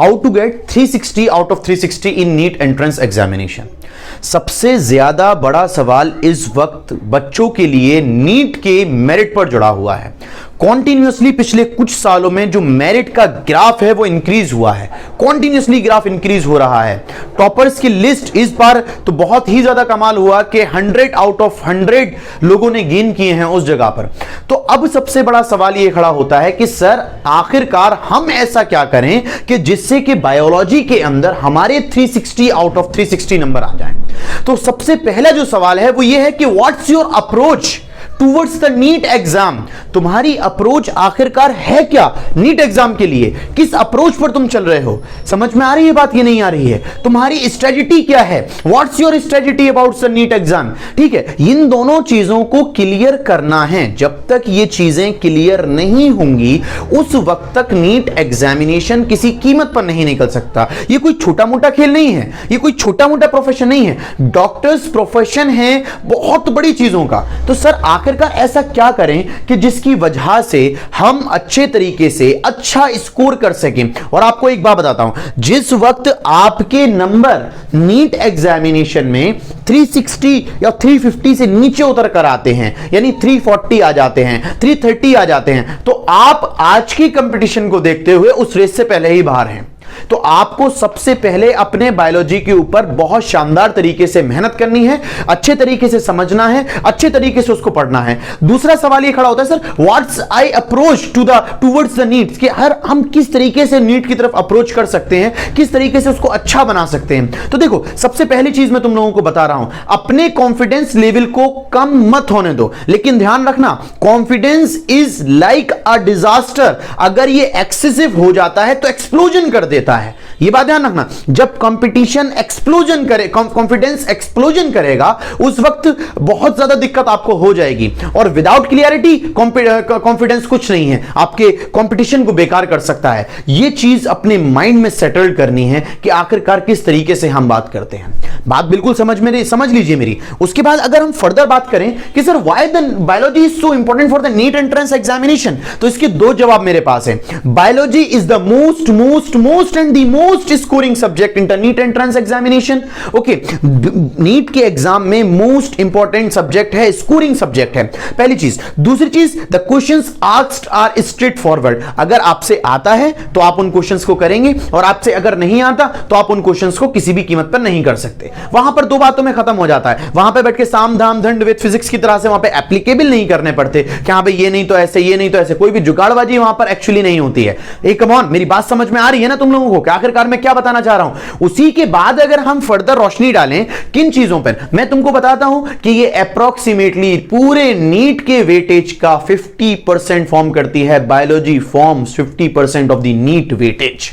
How to get 360 out of 360 in NEET entrance examination. सबसे ज्यादा बड़ा सवाल इस वक्त बच्चों के लिए नीट के मेरिट पर जुड़ा हुआ है। कॉन्टिन्यूसली पिछले कुछ सालों में जो मेरिट का ग्राफ है वो इंक्रीज हुआ है, कॉन्टिन्यूसली ग्राफ इंक्रीज हो रहा है। टॉपर्स की लिस्ट इस बार तो बहुत ही ज्यादा कमाल हुआ कि 100 आउट ऑफ 100 लोगों ने गेन किए हैं उस जगह पर। तो अब सबसे बड़ा सवाल ये खड़ा होता है कि सर आखिरकार हम ऐसा क्या करें कि जिससे कि बायोलॉजी के अंदर हमारे 360 आउट ऑफ 360 नंबर आ जाएं। तो सबसे पहला जो सवाल है वो ये है कि what's your approach towards the NEET exam. तुम्हारी अप्रोच आखिरकार है क्या नीट एग्जाम के लिए? किस अप्रोच पर तुम चल रहे हो? समझ में आ रही है बात? ये नहीं आ रही है? तुम्हारी स्ट्रेटजी क्या है? What's your strategy about the NEET exam? ठीक है, इन दोनों चीजों को क्लियर करना है। जब तक ये चीजें क्लियर नहीं होंगी उस वक्त तक नीट एग्जामिनेशन किसी कीमत पर नहीं निकल सकता। ये कोई छोटा मोटा खेल नहीं है, ये कोई छोटा मोटा प्रोफेशन नहीं है। डॉक्टर्स प्रोफेशन है बहुत बड़ी चीजों का। तो सर आखिरकार ऐसा क्या करें कि जिसकी वजह से हम अच्छे तरीके से अच्छा स्कोर कर सकें? और आपको एक बात बताता हूं, जिस वक्त आपके नंबर नीट एग्जामिनेशन में 360 या 350 से नीचे उतर कर आते हैं, यानी 340 आ जाते हैं, 330 आ जाते हैं, तो आप आज की कंपटीशन को देखते हुए उस रेस से पहले ही बाहर हैं। तो आपको सबसे पहले अपने बायोलॉजी के ऊपर बहुत शानदार तरीके से मेहनत करनी है, अच्छे तरीके से समझना है, अच्छे तरीके से उसको पढ़ना है। दूसरा सवाल ये खड़ा होता है sir what's I approach towards the NEET, कि हर हम किस तरीके से नीट की तरफ अप्रोच कर सकते हैं, किस तरीके से उसको अच्छा बना सकते हैं। तो देखो सबसे पहली चीज मैं तुम लोगों को बता रहा हूं, अपने कॉन्फिडेंस लेवल को कम मत होने दो। लेकिन ध्यान रखना, confidence is like a disaster. अगर ये एक्सेसिव हो जाता है तो एक्सप्लोजन कर देता है। ये बात ध्यान रखना, जब कंपटीशन एक्सप्लोजन करे, कॉन्फिडेंस एक्सप्लोजन करेगा उस वक्त बहुत ज्यादा दिक्कत आपको हो जाएगी। और विदाउट क्लियरिटी कॉन्फिडेंस कुछ नहीं है, आपके कंपटीशन को बेकार कर सकता है। ये चीज अपने माइंड में सेटल करनी है कि आखिरकार किस तरीके से हम बात करते हैं। बात बिल्कुल समझ लीजिए मेरी। उसके बाद अगर हम फर्दर बात करें कि sir why the biology is so important for the NEET entrance examination, तो इसके दो जवाब मेरे पास है। Biology is the most and the most scoring subject in the NEET entrance examination. Okay, NEET के एग्जाम में मोस्ट इंपॉर्टेंट सब्जेक्ट है, स्कोरिंग सब्जेक्ट है, पहली चीज। दूसरी चीज, the questions asked are straight forward. अगर आपसे आता है तो आप उन क्वेश्चंस को करेंगे, और आपसे अगर नहीं आता तो आप उन क्वेश्चंस को किसी भी कीमत पर नहीं कर सकते। वहां पर दो बातों में खत्म हो जाता है। वहां पर बैठ के साम धाम दंड विद फिजिक्स की तरह से वहां पे एप्लीकेबल नहीं करने पड़ते कि हाँ भाई ये नहीं तो ऐसे, ये नहीं तो ऐसे। कोई भी जुगाड़बाजी वहां पर एक्चुअली नहीं होती है। कम ऑन, मेरी बात समझ में आ रही है ना तुम लोगों को? आखिरकार मैं क्या बताना चाह रहा हूं। उसी के बाद अगर हम फर्दर रोशनी डालें किन चीजों पर, मैं तुमको बताता हूं कि ये अप्रॉक्सीमेटली पूरे नीट के वेटेज का 50% फॉर्म करती है। Biology forms 50% of the NEET weightage.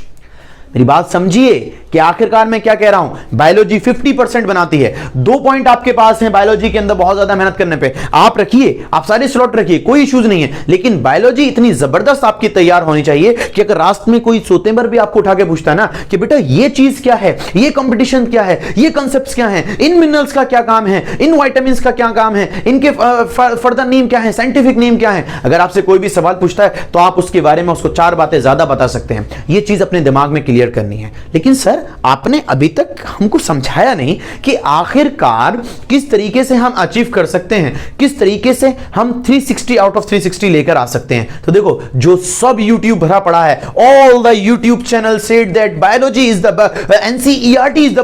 मेरी बात समझिए कि आखिरकार मैं क्या कह रहा हूं। बायोलॉजी 50% बनाती है। 2 पॉइंट आपके पास हैं बायोलॉजी के अंदर बहुत ज्यादा मेहनत करने पे, आप रखिए, आप सारे स्लॉट रखिए, कोई इश्यूज नहीं है। लेकिन बायोलॉजी इतनी जबरदस्त आपकी तैयार होनी चाहिए कि अगर रास्ते में कोई सोते पर भी आपको उठा के पूछता है ना कि बेटा ये चीज क्या है, ये कंपटीशन क्या है, ये कंसेप्ट क्या है, इन मिनरल्स का क्या काम है, इन वाइटामिन का क्या काम है, इनके फर्दर नेम क्या है, साइंटिफिक नेम क्या है, अगर आपसे कोई भी सवाल पूछता है तो आप उसके बारे में उसको 4 बातें ज्यादा बता सकते हैं। ये चीज अपने दिमाग में क्लियर करनी है। लेकिन सर आपने अभी तक हमको समझाया नहीं कि आखिरकार किस तरीके से हम अचीव कर सकते हैं, किस तरीके से हम 360 आउट ऑफ 360 लेकर आ सकते हैं। तो देखो, जो सब YouTube भरा पड़ा है, all the YouTube channel said that biology is the NCERT is the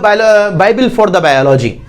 Bible for the biology.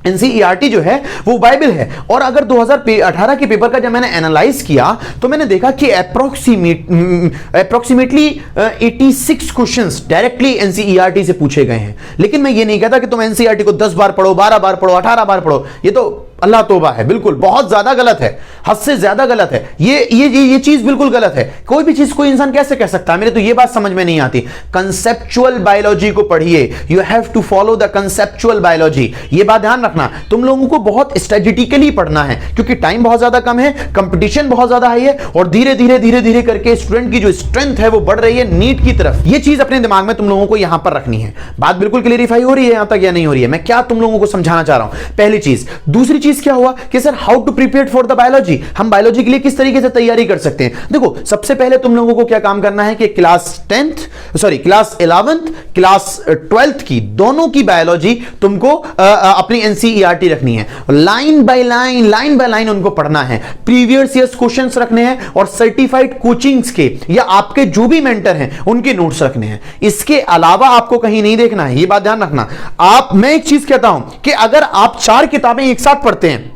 NCERT जो है वो बाइबल है। और अगर 2018 के पेपर का जब मैंने एनालाइज किया तो मैंने देखा कि अप्रोक्सीमेटली 86 क्वेश्चंस डायरेक्टली NCERT से पूछे गए हैं। लेकिन मैं ये नहीं कहता कि तुम NCERT को 10 बार पढ़ो, 12 बार पढ़ो, 18 बार पढ़ो। ये तो अल्लाह तौबा है, बिल्कुल बहुत ज्यादा गलत है, हद से ज्यादा गलत है। ये चीज बिल्कुल गलत है। कोई भी चीज कोई इंसान कैसे कह सकता है? मेरे तो ये बात समझ में नहीं आती। कंसेप्चुअल बायोलॉजी को पढ़िए, you have to follow the conceptual biology. ये बात ध्यान रखना, तुम लोगों को बहुत स्ट्रेटेजिकली पढ़ना है क्योंकि टाइम बहुत ज्यादा कम है, कंपटीशन बहुत ज्यादा हाई है, और धीरे धीरे करके स्टूडेंट की जो स्ट्रेंथ है वो बढ़ रही है नीट की तरफ। ये चीज अपने दिमाग में तुम लोगों को यहां पर रखनी है। बात बिल्कुल क्लियरिफाई हो रही है यहां तक या नहीं हो रही है? मैं क्या तुम लोगों को समझाना चाह रहा हूं, पहली चीज। दूसरी चीज क्या हुआ कि sir how to prepare for the biology, हम बायोलॉजी के लिए किस तरीके से तैयारी कर सकते हैं। देखो सबसे पहले तुम लोगों को क्या काम करना है कि क्लास 11th क्लास 12th की दोनों की बायोलॉजी तुमको अपनी एनसीईआरटी रखनी है, लाइन बाय लाइन उनको पढ़ना है, प्रीवियस ईयर्स क्वेश्चंस रखने हैं और सर्टिफाइड कोचिंग्स के या आपके जो भी मेंटर हैं उनके नोट्स रखने हैं। इसके अलावा आपको कहीं नहीं देखना है, ये बात ध्यान रखना। मैं एक चीज कहता हूं कि अगर आप 4 किताबें एक साथ पढ़ते हैं,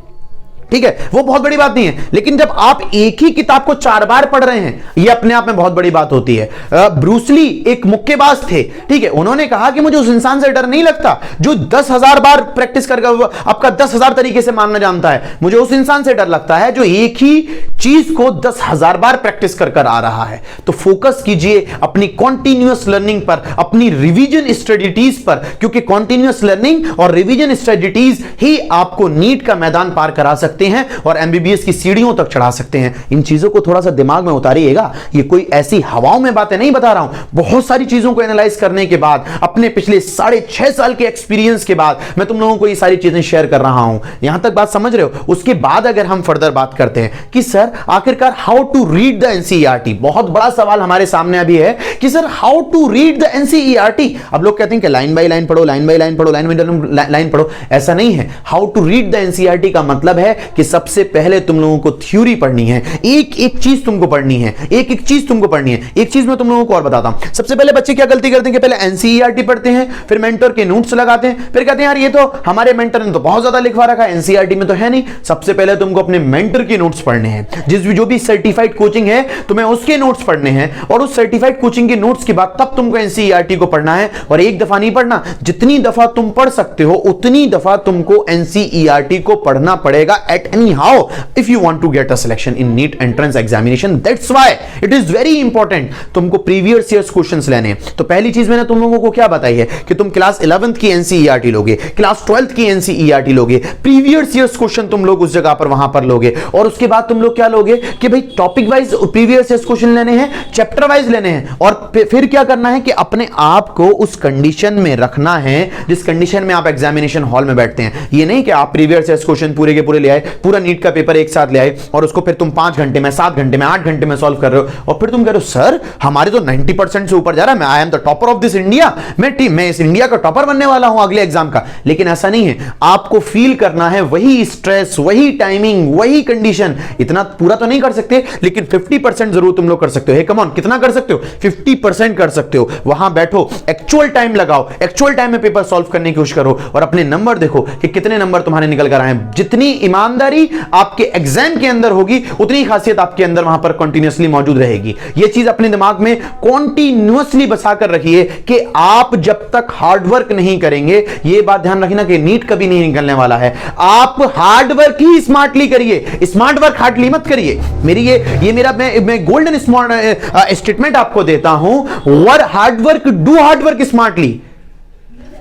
ठीक है, वो बहुत बड़ी बात नहीं है, लेकिन जब आप एक ही किताब को 4 बार पढ़ रहे हैं, ये अपने आप में बहुत बड़ी बात होती है। ब्रूस ली एक मुक्केबाज थे, ठीक है, उन्होंने कहा कि मुझे उस इंसान से डर नहीं लगता जो 10,000 बार प्रैक्टिस करके आपका 10,000 तरीके से मारना जानता है, मुझे उस इंसान से डर लगता है जो एक ही चीज को 10,000 बार प्रैक्टिस कर आ रहा है। तो फोकस कीजिए अपनी कॉन्टिन्यूअस लर्निंग पर, अपनी रिवीजन स्ट्रेटजीज पर, क्योंकि कॉन्टिन्यूअस लर्निंग और रिवीजन स्ट्रेटजीज ही आपको नीट का मैदान पार करा सकते हैं और एमबीबीएस की सीढ़ियों तक चढ़ा सकते हैं। इन चीजों को थोड़ा सा दिमाग में उतारिएगा, ये कोई ऐसी हवाओं में बातें नहीं बता रहा हूं, बहुत सारी चीजों को एनालाइज करने के बाद, अपने पिछले 6.5 साल के एक्सपीरियंस के बाद मैं तुम लोगों को ये सारी चीजें शेयर कर रहा हूं। यहां तक बात समझ रहे हो? उसके बाद अगर हम फर्दर बात करते हैं कि सर आखिरकार how to read the NCERT, बहुत बड़ा सवाल हमारे सामने अभी है कि sir how to read the NCERT. अब लोग कहते हैं कि लाइन बाय लाइन पढ़ो, लाइन बाय लाइन पढ़ो, लाइन बाय लाइन पढ़ो, ऐसा नहीं है। How to read the NCERT का मतलब है कि सबसे पहले तुम लोगों को थ्योरी पढ़नी है, एक एक चीज तुमको पढ़नी है, एक एक चीज तुमको पढ़नी है। एक चीज मैं तुम लोगों को और बताता हूं, सबसे पहले बच्चे क्या गलती करते हैं कि पहले एनसीईआरटी पढ़ते हैं, फिर मेंटर के नोट्स लगाते हैं, फिर कहते हैं यार ये तो हमारे मेंटर ने तो बहुत ज्यादा लिखवा रखा है, एनसीईआरटी में तो है नहीं। सबसे पहले तुमको अपने मेंटर के नोट्स पढ़ने हैं, जो भी सर्टिफाइड कोचिंग है तुम्हें उसके नोट्स पढ़ने हैं, और उस सर्टिफाइड कोचिंग के नोट्स के बाद तब तुमको एनसीईआरटी को पढ़ना है। और एक दफा नहीं पढ़ना, जितनी दफा तुम पढ़ सकते हो उतनी दफा तुमको एनसीईआरटी को पढ़ना पड़ेगा at any how if you want to get a selection in NEET entrance examination. That's why it is very important तुमको previous years questions लेने हैं। तो पहली चीज मैंने तुम लोगों को क्या बताई है कि तुम क्लास 11th की NCERT लोगे, क्लास 12th की NCERT लोगे, previous years क्वेश्चन तुम लोग उस जगह पर वहां पर लोगे, और उसके बाद तुम लोग क्या लोगे कि भाई topic wise previous years question लेने हैं, चैप्टर वाइज लेने हैं, और फिर क्या करना है कि अपने आप को उस कंडीशन में रखना है जिस कंडीशन में आप एग्जामिनेशन हॉल में बैठते हैं। ये नहीं कि आप प्रीवियस ईयर्स क्वेश्चन पूरे के पूरे ले आए, पूरा नीट का पेपर एक साथ ले आए और उसको फिर तुम 5 घंटे में, 7 घंटे में, 8 घंटे में सॉल्व कर रहे हो, और फिर तुम कह रहे हो सर हमारे तो 90% से ऊपर जा रहा है, मैं I am the topper of this India, मैं इस इंडिया का टॉपर बनने वाला हूं अगले एग्जाम का। लेकिन ऐसा नहीं है, आपको फील करना है वही स्ट्रेस, वही टाइमिंग, वही कंडीशन। इतना पूरा तो नहीं कर सकते, लेकिन 50% जरूर तुम लोग कर सकते हो। हे कम ऑन, कितना कर सकते हो? 50% कर सकते हो। वहां बैठो, एक्चुअल टाइम लगाओ, एक्चुअल टाइम में पेपर सॉल्व करने की कोशिश करो, और अपने नंबर देखो कि कितने नंबर तुम्हारे निकल कर आए। जितनी ईमानदारी आपके एग्जाम के अंदर होगी उतनी खासियत आपके अंदर वहां पर कंटिन्यूअसली मौजूद रहेगी। यह चीज अपने दिमाग में कंटिन्यूअसली बसाकर रखिए कि आप जब तक हार्डवर्क नहीं करेंगे, यह बात ध्यान रखना कि नीट कभी नहीं निकलने वाला है। आप हार्डवर्क ही स्मार्टली करिए, स्मार्ट वर्क हार्डली मत करिए। ये मेरा मैं गोल्डन स्मार्ट स्टेटमेंट आपको देता हूं, work hard work, do hard work smartly,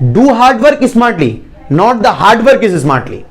do hard work smartly, not the hard work is smartly.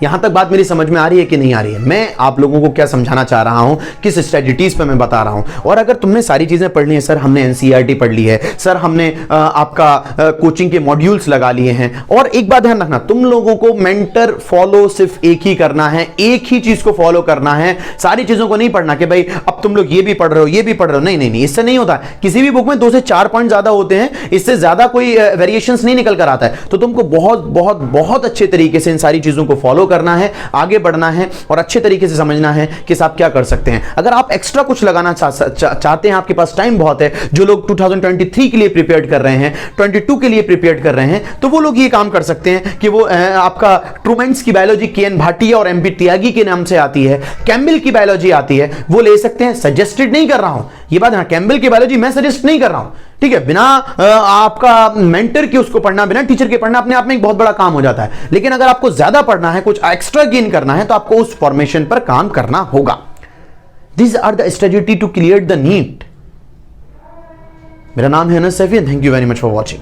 यहां तक बात मेरी समझ में आ रही है कि नहीं आ रही है? मैं आप लोगों को क्या समझाना चाह रहा हूं, किस स्ट्रेटजीज पे मैं बता रहा हूं। और अगर तुमने सारी चीजें पढ़ ली हैं, सर हमने एनसीईआरटी पढ़ ली है, सर हमने आपका कोचिंग के मॉड्यूल्स लगा लिए हैं, और एक बात ध्यान रखना, तुम लोगों को मेंटर फॉलो सिर्फ एक ही करना है, एक ही चीज को फॉलो करना है, सारी चीजों को नहीं पढ़ना कि भाई अब तुम लोग ये भी पढ़ रहे हो, ये भी पढ़ रहे हो। नहीं, इससे नहीं होता। किसी भी बुक में 2 से 4 पॉइंट ज्यादा होते हैं, इससे ज्यादा कोई वेरिएशंस नहीं निकल कर आता है। तो तुमको बहुत बहुत बहुत अच्छे तरीके से इन सारी चीजों को फॉलो करना है, आगे बढ़ना है, और अच्छे तरीके से समझना है कि आप क्या कर सकते हैं। अगर आप एक्स्ट्रा कुछ लगाना चाहते हैं, आपके पास टाइम बहुत है, जो लोग 2023 के लिए प्रिपेयर कर रहे हैं, 22 के लिए प्रिपेयर कर रहे हैं, तो वो लोग ये काम कर सकते हैं कि वो आपका ट्रूमेंस की बायोलॉजी के.एन. भाटिया और एम.पी. त्यागी के नाम से आती है, कैम्बल की बायोलॉजी आती है, वो ले सकते हैं। सजेस्टेड नहीं कर रहा हूं, ये बात है, कैम्बल की बायोलॉजी मैं सजेस्ट नहीं कर रहा हूं, ठीक है। बिना आपका मेंटर के उसको पढ़ना, बिना टीचर के पढ़ना अपने आप में एक बहुत बड़ा काम हो जाता है। लेकिन अगर आपको ज्यादा पढ़ना है, कुछ एक्स्ट्रा गेन करना है, तो आपको उस फॉर्मेशन पर काम करना होगा। These are the strategy to clear the NEET। मेरा नाम है Anas Saifi, thank you very much for watching.